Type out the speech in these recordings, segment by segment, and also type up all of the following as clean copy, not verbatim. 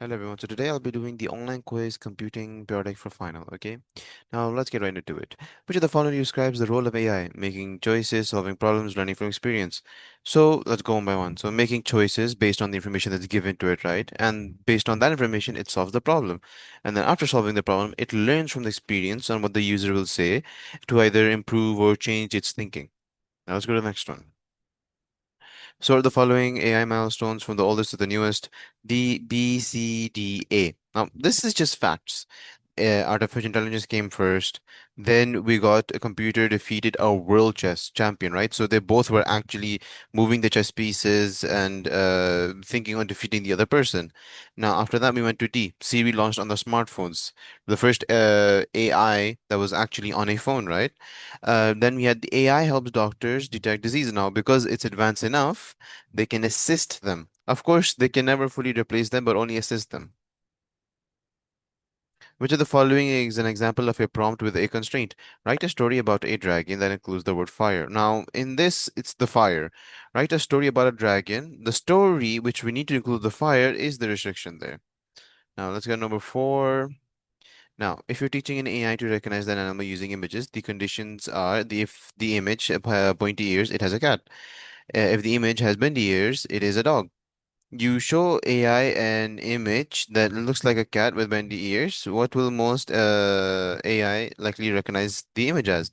Hello everyone. So today I'll be doing the online quiz computing periodic for final. Okay. Now let's get right into it. Which of the following describes the role of AI? Making choices, solving problems, learning from experience. So let's go one by one. So making choices based on the information that's given to it, right? And based on that information, it solves the problem. And then after solving the problem, it learns from the experience on what the user will say to either improve or change its thinking. Now let's go to the next one. So are the following AI milestones from the oldest to the newest: D, B, C, D, A. Now, this is just facts. Artificial intelligence came first. Then we got a computer defeated a world chess champion, right? So they both were actually moving the chess pieces and thinking on defeating the other person. Now, after that, we went to D. Siri launched on the smartphones. The first AI that was actually on a phone, right? Then we had the AI helps doctors detect disease now because it's advanced enough, they can assist them. Of course, they can never fully replace them, but only assist them. Which of the following is an example of a prompt with a constraint? Write a story about a dragon that includes the word fire. Now, in this, it's the fire. Write a story about a dragon. The story, which we need to include the fire, is the restriction there. Now, let's go number four. Now, if you're teaching an AI to recognize an animal using images, the conditions are if the image pointy ears, it has a cat. If the image has bendy ears, it is a dog. You show AI an image that looks like a cat with bendy ears. What will most AI likely recognize the image as?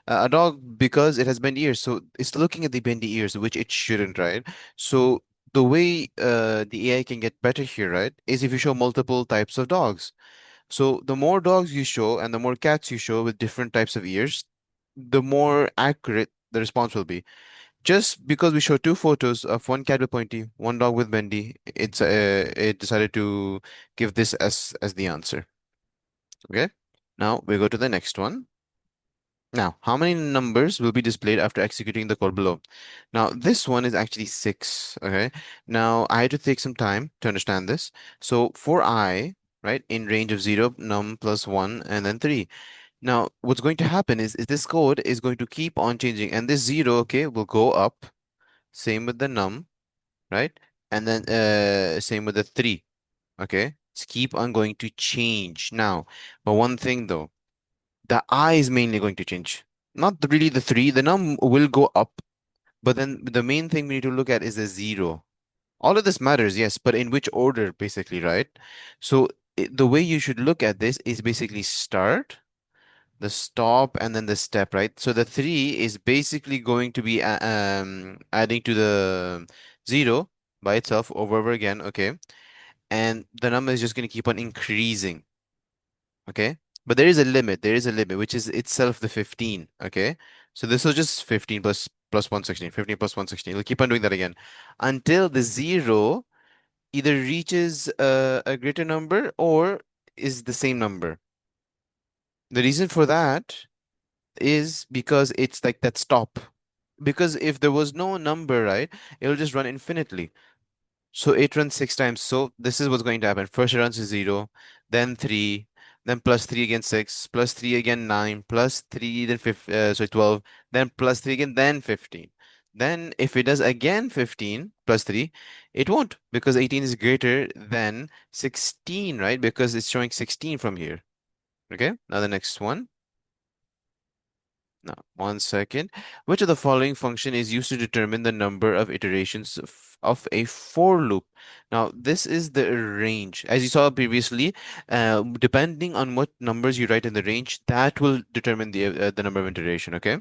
A dog because it has bendy ears. So it's looking at the bendy ears, which it shouldn't, right? So the way the AI can get better here, right, is if you show multiple types of dogs. So the more dogs you show and the more cats you show with different types of ears, the more accurate the response will be. Just because we show two photos of one cat with pointy, one dog with bendy, it decided to give this as the answer. Okay. Now we go to the next one. Now, how many numbers will be displayed after executing the code below? Now, this one is actually six. Okay. Now, I had to take some time to understand this. So for I, right, in range of zero, num plus one, and then three. Now, what's going to happen is this code is going to keep on changing, and this zero, okay, will go up. Same with the num, right? And then same with the three. Okay. It's keep on going to change now. But one thing though, the I is mainly going to change. Not really the three. The num will go up, but then the main thing we need to look at is the zero. All of this matters, yes, but in which order, basically, right? So the way you should look at this is basically start, the stop, and then the step, right? So the three is basically going to be adding to the zero by itself over again, okay? And the number is just going to keep on increasing, okay? But there is a limit, which is itself the 15, okay? So this was just 15 plus 116, 15 plus 116. It'll keep on doing that again until the zero either reaches a greater number or is the same number. The reason for that is because it's like that stop. Because if there was no number, right, it'll just run infinitely. So it runs six times. So this is what's going to happen. First it runs to zero, then three, then plus three again six, plus three again nine, plus three then 12, then plus three again, then 15. Then if it does again 15 plus three, it won't because 18 is greater than 16, right? Because it's showing 16 from here. Okay, now the next one. Now, one second. Which of the following function is used to determine the number of iterations of a for loop? Now, this is the range. As you saw previously, depending on what numbers you write in the range, that will determine the number of iteration. Okay.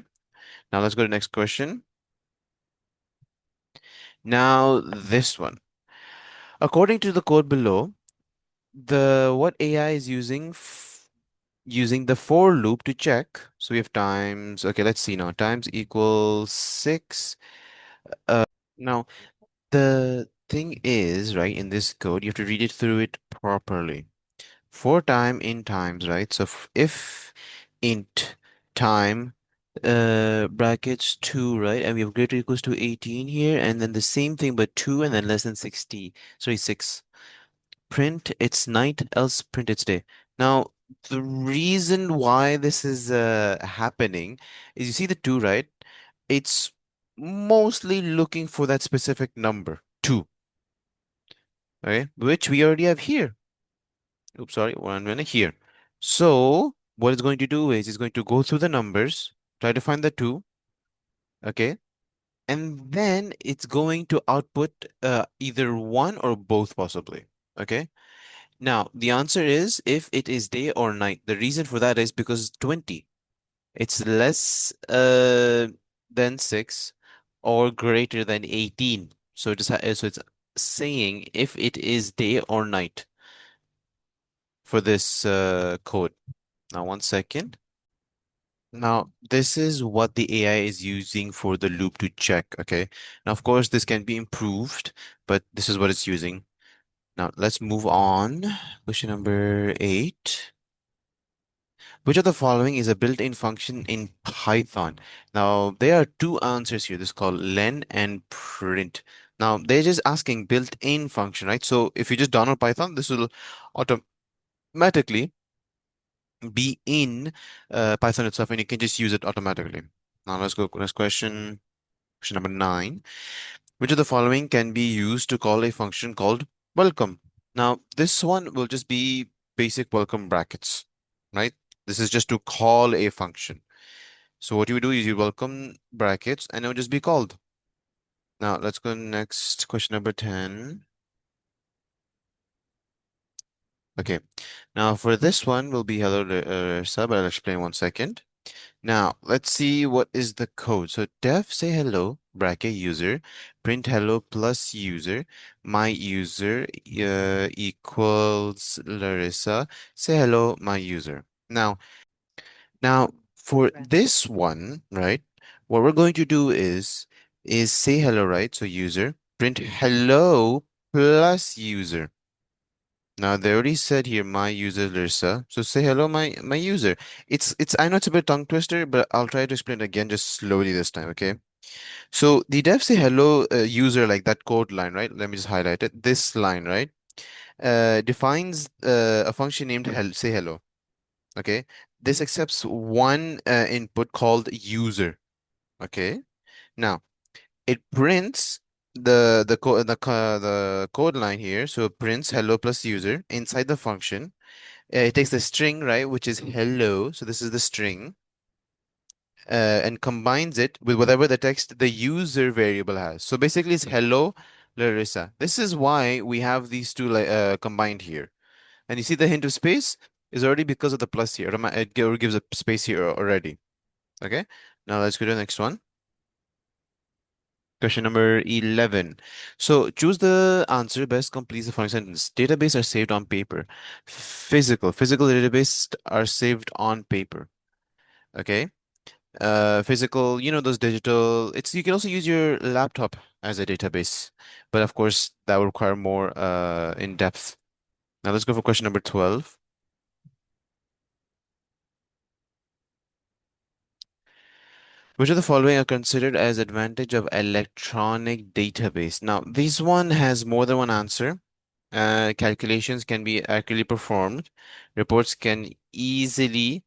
Now let's go to the next question. Now this one. According to the code below, the what AI is using the for loop to check. So we have times. Okay, let's see now. Times equals six. Now, the thing is, right, in this code, you have to read it through it properly. For time in times, right? So if int time brackets 2, right? And we have greater equals to 18 here, and then the same thing but 2 and then less than 60. Sorry, 6. Print its night, else print its day. Now, the reason why this is happening is you see the 2, right? It's mostly looking for that specific number, 2. okay, which we already have here. Oops, sorry, one minute here. So what it's going to do is it's going to go through the numbers, try to find the two, okay, and then it's going to output either one or both possibly. Okay. Now the answer is if it is day or night. The reason for that is because 20. It's less than 6 or greater than 18. So it's saying if it is day or night for this code. Now, one second. Now, this is what the AI is using for the loop to check. Okay. Now, of course, this can be improved, but this is what it's using. Now, let's move on. Question number 8. Which of the following is a built-in function in Python? Now, there are two answers here. This is called len and print. Now, they're just asking built-in function, right? So if you just download Python, this will automatically be in Python itself, and you can just use it automatically. Now, let's go next question. Question number 9. Which of the following can be used to call a function called welcome? Now, this one will just be basic welcome brackets, right? This is just to call a function. So what you do is you welcome brackets and it will just be called. Now let's go next. Question number 10. Okay. Now for this one will be hello sub. I'll explain one second. Now let's see what is the code. So def say hello bracket user print hello plus user my user equals Larissa say hello my user. Now, for this one, right, what we're going to do is say hello, right? So user, print hello plus user. Now they already said here my user Lirsa. So say hello, my user. It's I know it's a bit tongue twister, but I'll try to explain it again just slowly this time, okay? So the dev say hello user like that code line, right? Let me just highlight it. This line, right? Defines a function named say hello. Okay, this accepts one input called user. Okay, now it prints the code line here, so it prints hello plus user inside the function. It takes the string, right, which is hello, so this is the string, and combines it with whatever the text the user variable has. So basically it's hello Larissa. This is why we have these two combined here. And you see the hint of space is already because of the plus here. It gives a space here already. Okay. Now let's go to the next one. Question number 11. So choose the answer best completes the following sentence. Database are saved on paper. Physical database are saved on paper. Okay. Physical, those digital, you can also use your laptop as a database, but of course that will require more in depth. Now let's go for question number 12. Which of the following are considered as advantage of electronic database? Now, this one has more than one answer. Calculations can be accurately performed. Reports can easily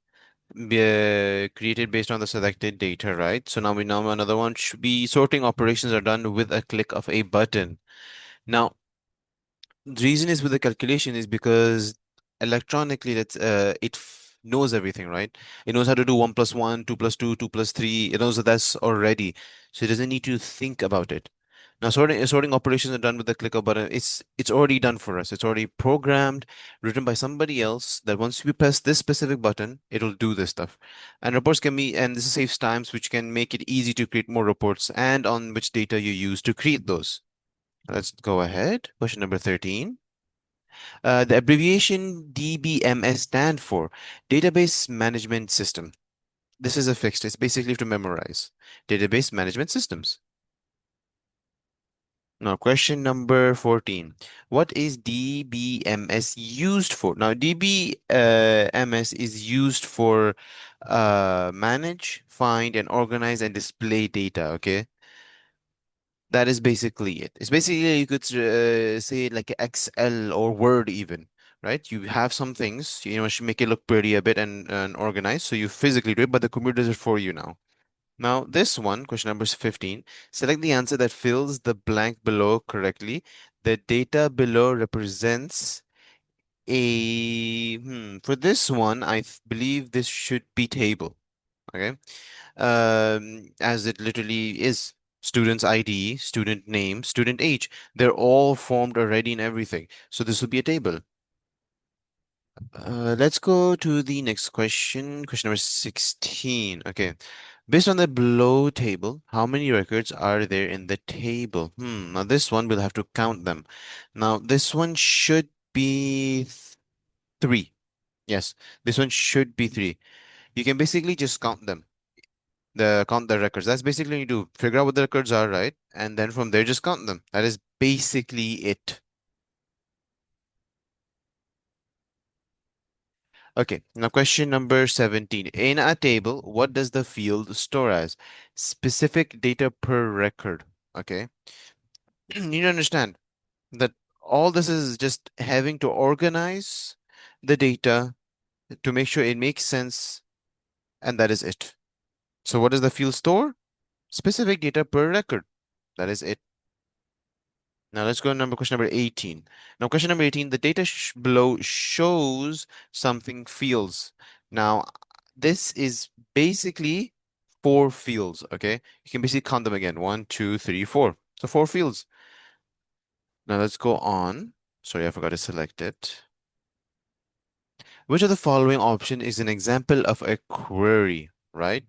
be created based on the selected data, right? So now we know another one should be sorting operations are done with a click of a button. Now, the reason is with the calculation is because electronically knows everything, right? It knows how to do 1 plus 1, 2 plus 2, 2 plus 3. It knows that that's already. So it doesn't need to think about it. Now sorting operations are done with the click of a button. It's already done for us. It's already programmed, written by somebody else that once we press this specific button, it'll do this stuff. And reports can be, and this saves times, which can make it easy to create more reports and on which data you use to create those. Let's go ahead. Question number 13. The abbreviation DBMS stand for Database Management System. This is a fixed. It's basically to memorize. Database Management Systems. Now, question number 14. What is DBMS used for? Now, DBMS is used for manage, find, and organize and display data. Okay. That is basically it. It's basically, you could say it like Excel or Word even, right? You have some things, should make it look pretty a bit and organized. So you physically do it, but the computer does it for you now. Now, this one, question number 15, select the answer that fills the blank below correctly. The data below represents for this one, believe this should be table. Okay. As it literally is. Student's ID, student name, student age. They're all formed already in everything. So this will be a table. Let's go to the next question. Question number 16. Okay. Based on the below table, how many records are there in the table? Now this one we'll have to count them. Now this one should be three. Yes, this one should be three. You can basically just count them. Count the records. That's basically what you do. Figure out what the records are, right? And then from there just count them. That is basically it. Okay, now question number 17. In a table, what does the field store as? Specific data per record. Okay. You need to understand that all this is just having to organize the data to make sure it makes sense, and that is it. So what does the field store? Specific data per record. That is it. Now let's go to question number 18. Now question number 18, the data below shows something fields. Now this is basically four fields, okay? You can basically count them again. One, two, three, four. So four fields. Now let's go on. Sorry, I forgot to select it. Which of the following option is an example of a query, right?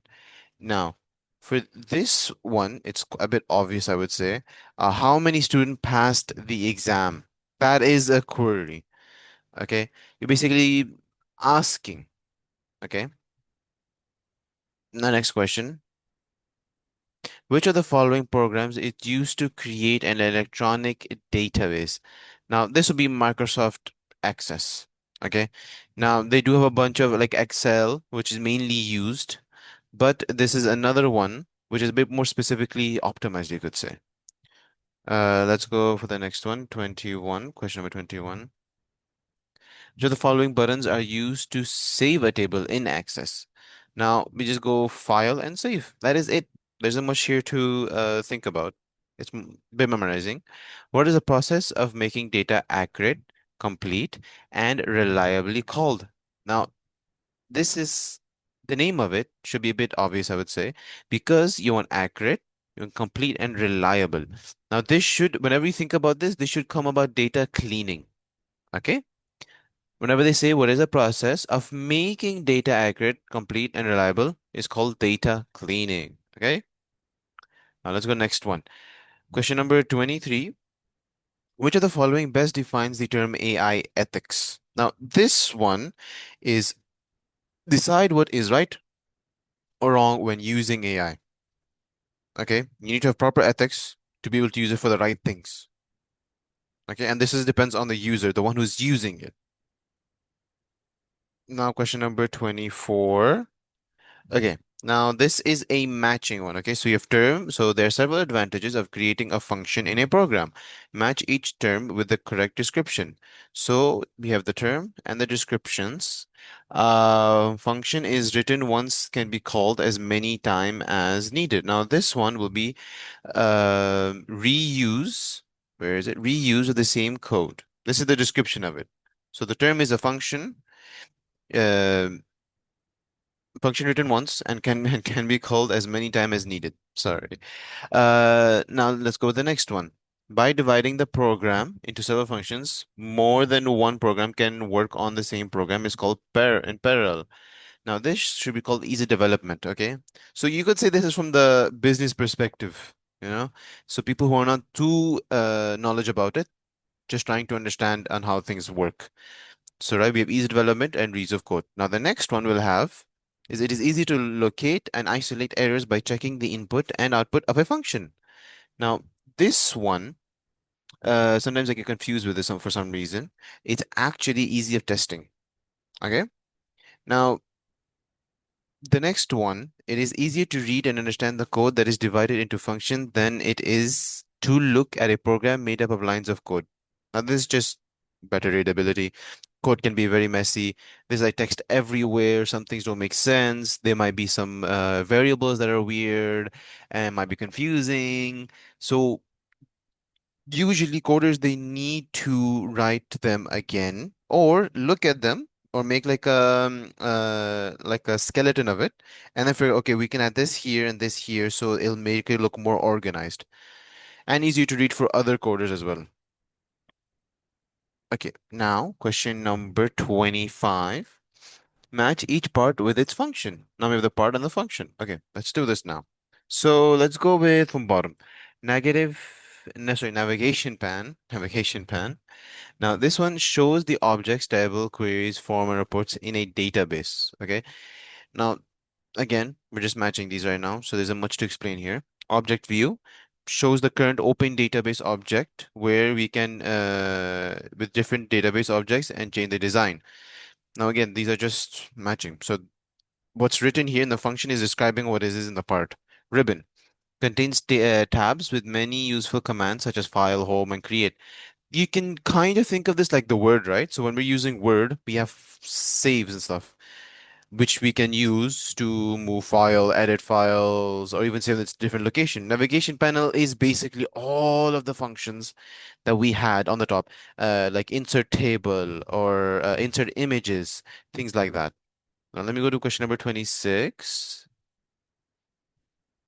Now, for this one, it's a bit obvious, I would say. How many students passed the exam? That is a query. Okay. You're basically asking. Okay. The next question. Which of the following programs is used to create an electronic database? Now, this would be Microsoft Access. Okay. Now, they do have a bunch of like Excel, which is mainly used, but this is another one, which is a bit more specifically optimized, you could say. Let's go for the next one, 21, question number 21. So the following buttons are used to save a table in Access. Now we just go File and Save. That is it. There's not much here to think about. It's a bit memorizing. What is the process of making data accurate, complete, and reliably called? Now, this is the name of it should be a bit obvious, I would say, because you want accurate, you want complete, and reliable. Now, this should, whenever you think about this should come about data cleaning. Okay? Whenever they say what is the process of making data accurate, complete, and reliable, is called data cleaning. Okay? Now let's go next one. Question number 23. Which of the following best defines the term AI ethics? Now, this one is decide what is right or wrong when using AI. Okay? You need to have proper ethics to be able to use it for the right things. Okay? And this is depends on the user, the one who's using it. Now, question number 24. Okay, now this is a matching one. Okay, so you have term. So there are several advantages of creating a function in a program. Match each term with the correct description. So we have the term and the descriptions. Function is written once, can be called as many time as needed. Now this one will be reuse. Where is it? Reuse of the same code. This is the description of it. So the term is a function. Uh, Function written once and can and can be called as many times as needed. Sorry. Now let's go with the next one. By dividing the program into several functions, more than one program can work on the same program is called in parallel. Now this should be called easy development, okay? So you could say this is from the business perspective, you know? So people who are not too knowledge about it, just trying to understand on how things work. So, right, we have easy development and reuse of code. Now, the next one we'll have is it is easy to locate and isolate errors by checking the input and output of a function. Now, this one, sometimes I get confused with this one for some reason. It's actually easy of testing. Okay. Now, the next one, it is easier to read and understand the code that is divided into functions than it is to look at a program made up of lines of code. Now, this is just better readability. Code can be very messy. There's like text everywhere. Some things don't make sense. There might be some variables that are weird and might be confusing. So usually coders they need to write them again or look at them or make like a skeleton of it and then figure, okay, we can add this here and this here so it'll make it look more organized and easier to read for other coders as well. Okay, now question number 25. Match each part with its function. Now we have the part and the function. Okay, let's do this now. So let's go with from bottom. Negative, no, sorry, navigation pan, navigation pan. Now this one shows the objects, table, queries, form, and reports in a database. Okay. Now again, we're just matching these right now, so there's a much to explain here. Object view shows the current open database object where we can with different database objects and change the design. Now again, these are just matching. So what's written here in the function is describing what is in the part. Ribbon contains tabs with many useful commands such as file, home, and create. You can kind of think of this like the Word, right? So when we're using Word, we have saves and stuff, which we can use to move file, edit files, or even save its different location. Navigation panel is basically all of the functions that we had on the top, like insert table or insert images, things like that. Now let me go to question number 26.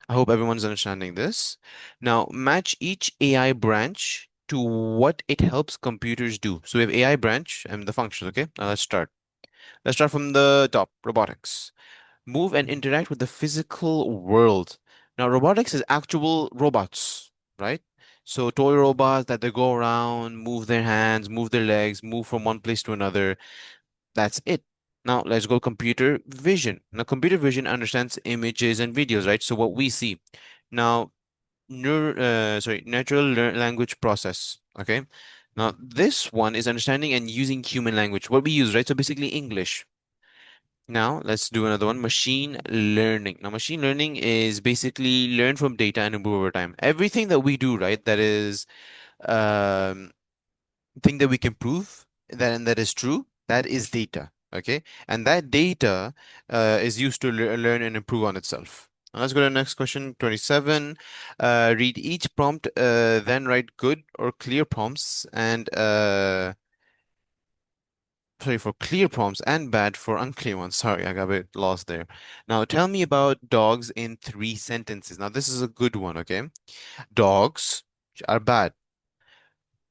I hope everyone's understanding this. Now, match each AI branch to what it helps computers do. So we have AI branch and the functions, okay? Now let's start. Let's start from the top, robotics. Move and interact with the physical world. Now, robotics is actual robots, right? So toy robots that they go around, move their hands, move their legs, move from one place to another. That's it. Now let's go computer vision. Now computer vision understands images and videos, right? So what we see. Now natural language process. Okay. Now this one is understanding and using human language, what we use, right? So basically English. Now let's do another one, machine learning. Now machine learning is basically learn from data and improve over time. Everything that we do, right, that is um, thing that we can prove that and that is true, that is data. Okay. And that data is used to learn and improve on itself. Now let's go to the next question, 27. Read each prompt, then write good or clear prompts and sorry, for clear prompts and bad for unclear ones. Sorry, I got a bit lost there. Now tell me about dogs in 3 sentences. Now this is a good one, okay? Dogs are bad.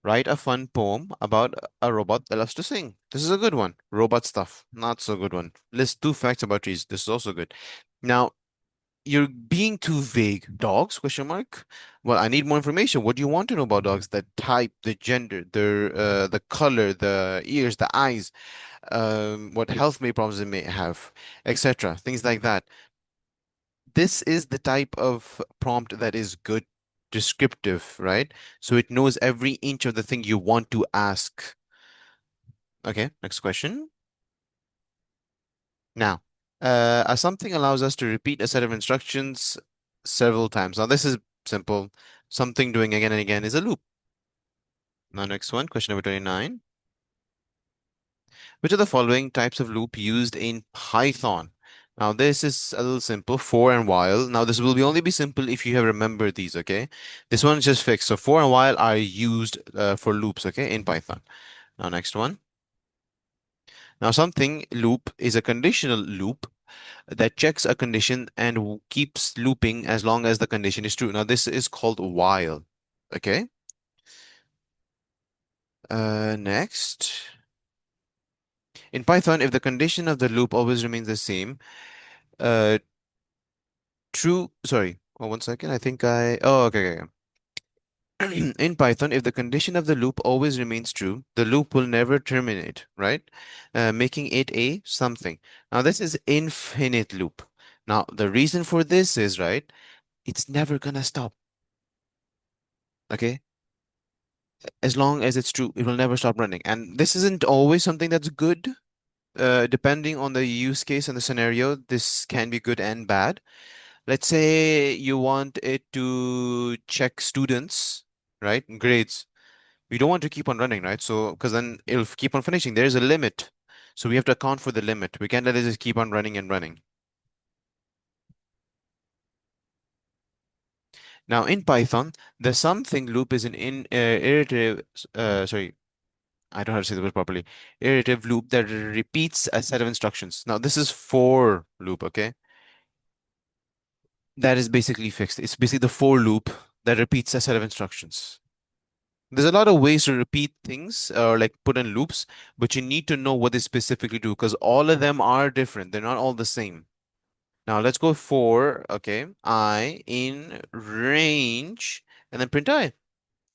Write a fun poem about a robot that loves to sing. This is a good one. Robot stuff. Not so good one. List 2 facts about trees. This is also good. Now, you're being too vague. Dogs? Question mark. Well, I need more information. What do you want to know about dogs? The type, the gender, the color, the ears, the eyes, what health may problems they may have, etc. Things like that. This is the type of prompt that is good, descriptive, right? So it knows every inch of the thing you want to ask. Okay, next question. Now, something allows us to repeat a set of instructions several times. Now, this is simple. Something doing again and again is a loop. Now, next one, question number 29. Which of the following types of loop used in Python? Now, this is a little simple, for and while. Now, this will be only be simple if you have remembered these, okay? This one is just fixed. So, for and while are used for loops, okay, in Python. Now, next one. Now, something loop is a conditional loop that checks a condition and keeps looping as long as the condition is true. Now, this is called while, okay? Next. In Python, if the condition of the loop always remains the same, uh, true, sorry, oh, 1 second. I think oh, okay, okay. In Python, if the condition of the loop always remains true, the loop will never terminate, right? Making it a something. Now, this is infinite loop. Now, the reason for this is, right, it's never gonna stop, okay? As long as it's true, it will never stop running. And this isn't always something that's good. Depending on the use case and the scenario, this can be good and bad. Let's say you want it to check students, right? Grades. We don't want to keep on running, right? So, because then it'll keep on finishing. There's a limit. So we have to account for the limit. We can't let it just keep on running and running. Now, in Python, the something loop is an iterative, sorry, I don't know how to say the word properly, iterative loop that repeats a set of instructions. Now, this is for loop, okay? That is basically fixed. It's basically the for loop that repeats a set of instructions. There's a lot of ways to repeat things or like put in loops, but you need to know what they specifically do because all of them are different. They're not all the same. Now let's go for, okay, I in range and then print I.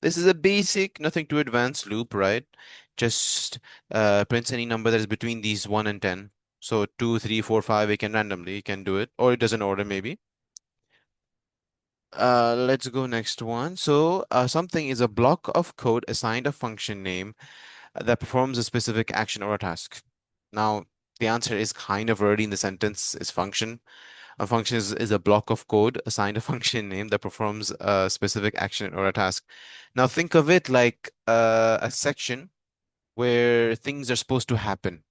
This is a basic, nothing too advanced loop, right? Just prints any number that is between these 1 and 10. So 2, 3, 4, 5, it can randomly, it can do it, or it doesn't order maybe. Let's go next one. So something is a block of code assigned a function name that performs a specific action or a task. Now, the answer is kind of already in the sentence is function. A function is a block of code assigned a function name that performs a specific action or a task. Now, think of it like a section where things are supposed to happen.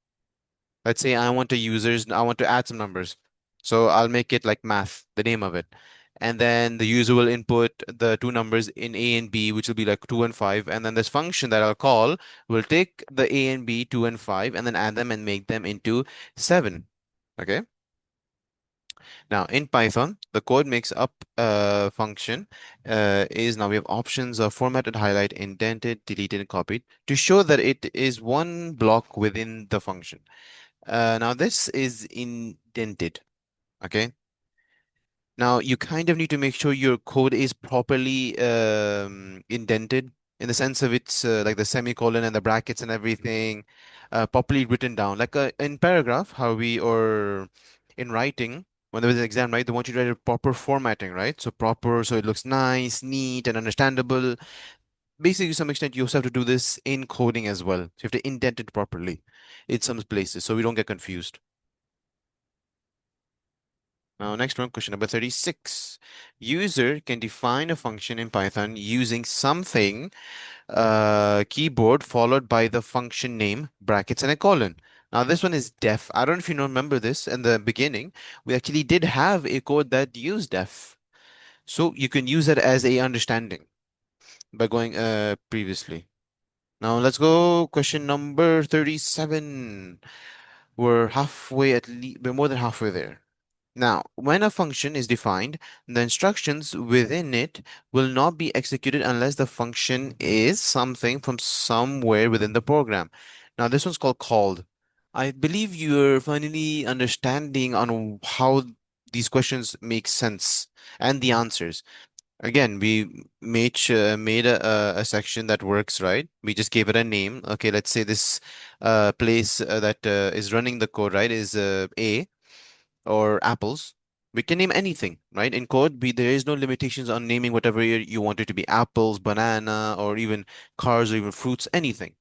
Let's say I want to add some numbers. So I'll make it like math, the name of it. And then the user will input the two numbers in A and B, which will be like 2 and 5. And then this function that I'll call will take the A and B, 2 and 5, and then add them and make them into 7. Okay. Now in Python, the code makes up function is now we have options of formatted, highlight, indented, deleted, and copied to show that it is one block within the function. Now this is indented. Okay. Now you kind of need to make sure your code is properly indented in the sense of it's like the semicolon and the brackets and everything properly written down. Like in paragraph, how we or in writing, when there was an exam, right? They want you to write a proper formatting, right? So proper, so it looks nice, neat, and understandable. Basically, to some extent, you also have to do this in coding as well. So you have to indent it properly in some places so we don't get confused. Now, next one, question number 36. User can define a function in Python using something, keyboard followed by the function name, brackets, and a colon. Now, this one is def. I don't know if you remember this in the beginning. We actually did have a code that used def. So you can use it as a understanding by going previously. Now, let's go question number 37. We're halfway at least, we're more than halfway there. Now, when a function is defined, the instructions within it will not be executed unless the function is something from somewhere within the program. Now, this one's called called. I believe you're finally understanding on how these questions make sense and the answers. Again, we made a section that works, right? We just gave it a name. Okay, let's say this place that is running the code, right, is A or apples. We can name anything, right? In code, there is no limitations on naming whatever you want it to be, apples, banana, or even cars, or even fruits, anything.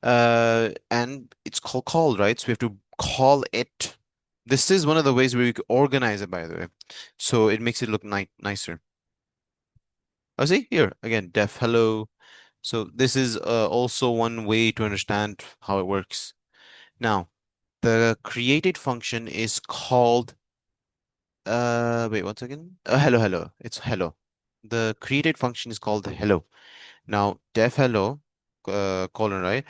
And it's called, right? So we have to call it. This is one of the ways where we can organize it, by the way. So it makes it look nicer. Oh, see here again, def hello. So this is also one way to understand how it works. Now, the created function is called wait one second. Hello, hello. It's hello. The created function is called hello. Now, def hello, colon, right?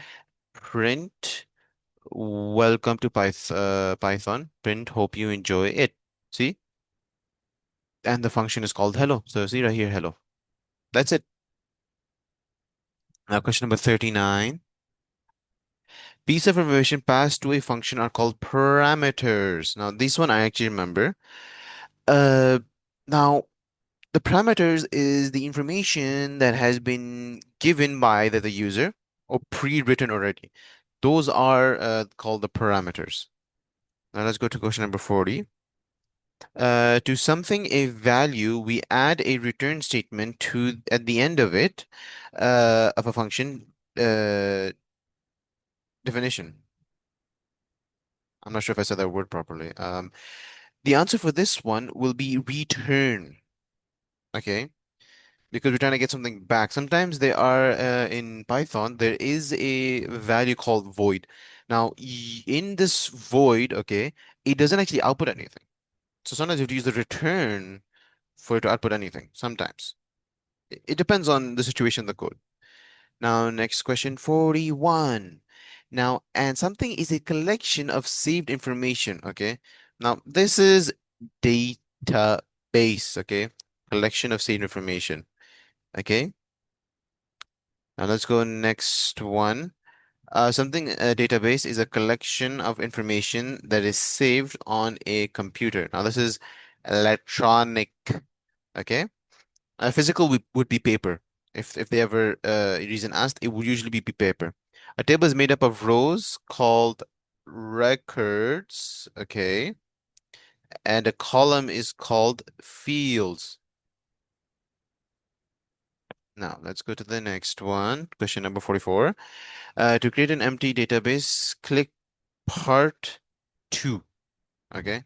Print welcome to Python. Print hope you enjoy it. See? And the function is called hello. So see right here, hello. That's it. Now, question number 39. Piece of information passed to a function are called parameters. Now, this one I actually remember. Uh, now the parameters is the information that has been given by the user or pre-written already. Those are called the parameters. Now let's go to question number 40. To something a value, we add a return statement to at the end of it of a function definition. I'm not sure if I said that word properly. The answer for this one will be return. Okay. because we're trying to get something back. Sometimes they are in Python, there is a value called void. Now, in this void, okay, it doesn't actually output anything. So sometimes you have to use the return for it to output anything. Sometimes. It depends on the situation, the code. Now, next question, 41. Now, and something is a collection of saved information, okay? Now, this is database, okay? Collection of saved information, okay? Now, let's go next one. Something a database is a collection of information that is saved on a computer. Now, this is electronic, okay? Physical would be paper. If they ever reason asked, it would usually be paper. A table is made up of rows called records, okay, and a column is called fields. Now let's go to the next one. Question number 44. To create an empty database, click part two. Okay.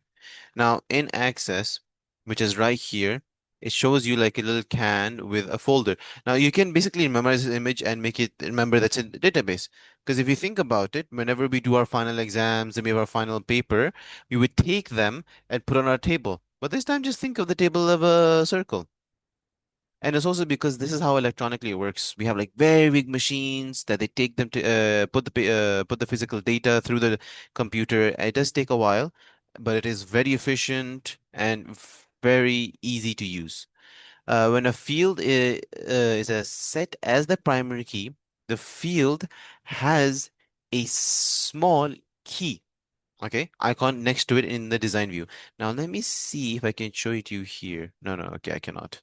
Now, in Access, which is right here, it shows you like a little can with a folder. Now, you can basically memorize this image and make it remember that's in the database. Because if you think about it, whenever we do our final exams and we have our final paper, we would take them and put on our table. But this time, just think of the table of a circle. And it's also because this is how electronically it works. We have like very big machines that they take them to put the physical data through the computer. It does take a while, but it is very efficient and very easy to use. When a field is set as the primary key, the field has a small key, okay, icon next to it in the design view. Now let me see if I can show it to you here. No, no, okay, I cannot.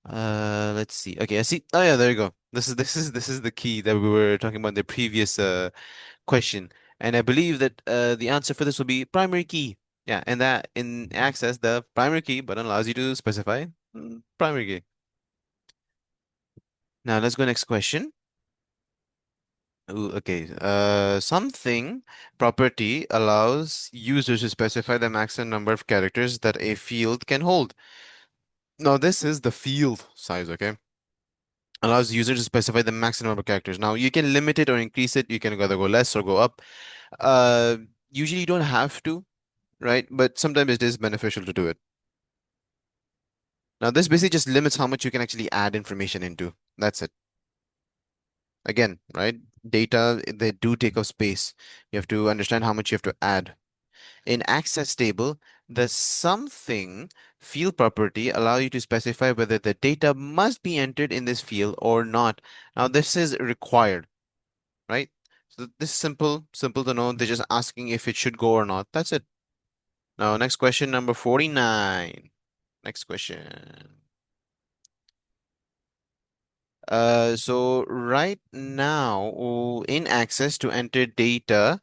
Let's see. Okay, I see. Oh yeah, there you go. This is the key that we were talking about in the previous question, and I believe that the answer for this will be primary key. Yeah, and that in Access, the primary key button allows you to specify primary key. Now let's go next question. Ooh, okay. Something property allows users to specify the maximum number of characters that a field can hold. Now this is the field size. Okay. Allows the user to specify the maximum number of characters. Now you can limit it or increase it. You can either go less or go up. Uh, Usually you don't have to, right? But sometimes it is beneficial to do it. Now this basically just limits how much you can actually add information into. That's it. Again, right? Data, they do take up space. You have to understand how much you have to add. In access table, the something field property allow you to specify whether the data must be entered in this field or not. Now this is required, right? So this is simple, simple to know. They're just asking if it should go or not. That's it. Now, next question, number 49. Next question. So right now, in access to enter data,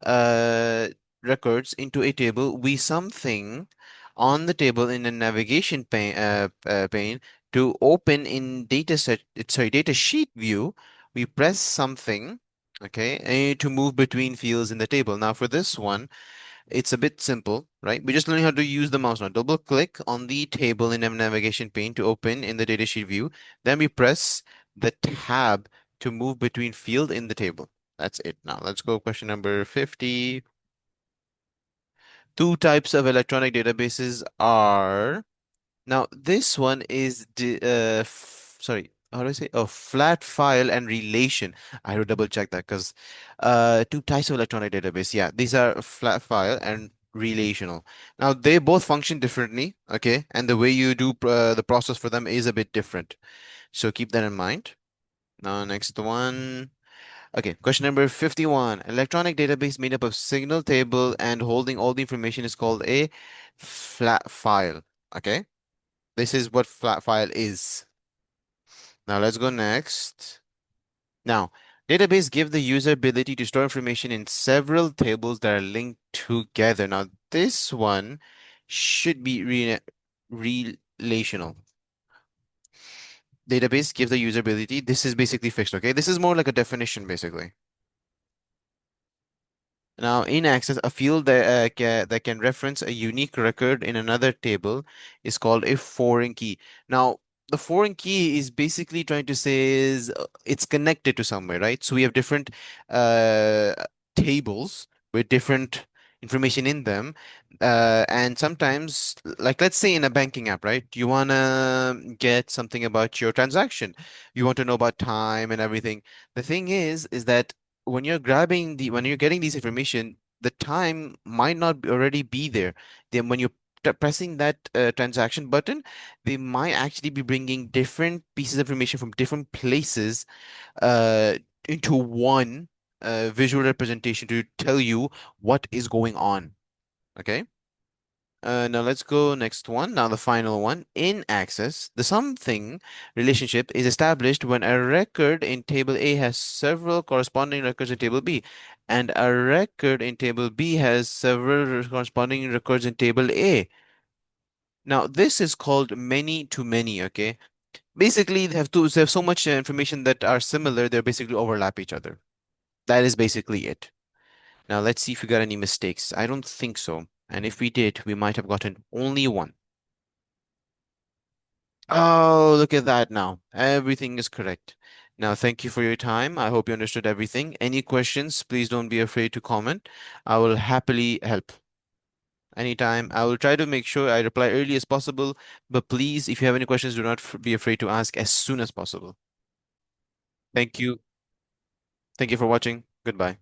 uh, records into a table, we something on the table in a navigation pane to open in data sheet view, we press something, okay, to move between fields in the table. Now for this one, it's a bit simple, right? We're just learning how to use the mouse now. Double click on the table in a navigation pane to open in the datasheet view. Then we press the tab to move between field in the table. That's it. Now let's go question number 50. Two types of electronic databases are now, this one is sorry, how do I say? Oh, flat file and relation. I had to double check that because two types of electronic database. Yeah, these are flat file and relational. Now, they both function differently, okay? And the way you do the process for them is a bit different. So keep that in mind. Now, next one. Okay, question number 51. Electronic database made up of signal table and holding all the information is called a flat file. Okay? This is what flat file is. Now let's go next. Now, database give the user ability to store information in several tables that are linked together. Now, this one should be relational. Database gives the user ability. This is basically fixed, okay? This is more like a definition, basically. Now, in Access, a field that can reference a unique record in another table is called a foreign key. Now, the foreign key is basically trying to say is it's connected to somewhere, right? So we have different uh, tables with different information in them. And sometimes, like let's say in a banking app, right? You want to get something about your transaction. You want to know about time and everything. The thing is that when you're getting these information, the time might not already be there. Then when you're pressing that transaction button, they might actually be bringing different pieces of information from different places uh, into one visual representation to tell you what is going on. Okay. Now let's go next one. Now the final one. In Access, the something relationship is established when a record in table A has several corresponding records in table B, and a record in table B has several corresponding records in table A. Now this is called many to many. Okay. Basically, they have so much information that are similar, they basically overlap each other. That is basically it. Now let's see if we got any mistakes. I don't think so. And if we did, we might have gotten only one. Oh, look at that now. Everything is correct. Now, thank you for your time. I hope you understood everything. Any questions, please don't be afraid to comment. I will happily help anytime. I will try to make sure I reply early as possible, but please, if you have any questions, do not be afraid to ask as soon as possible. Thank you. Thank you for watching. Goodbye.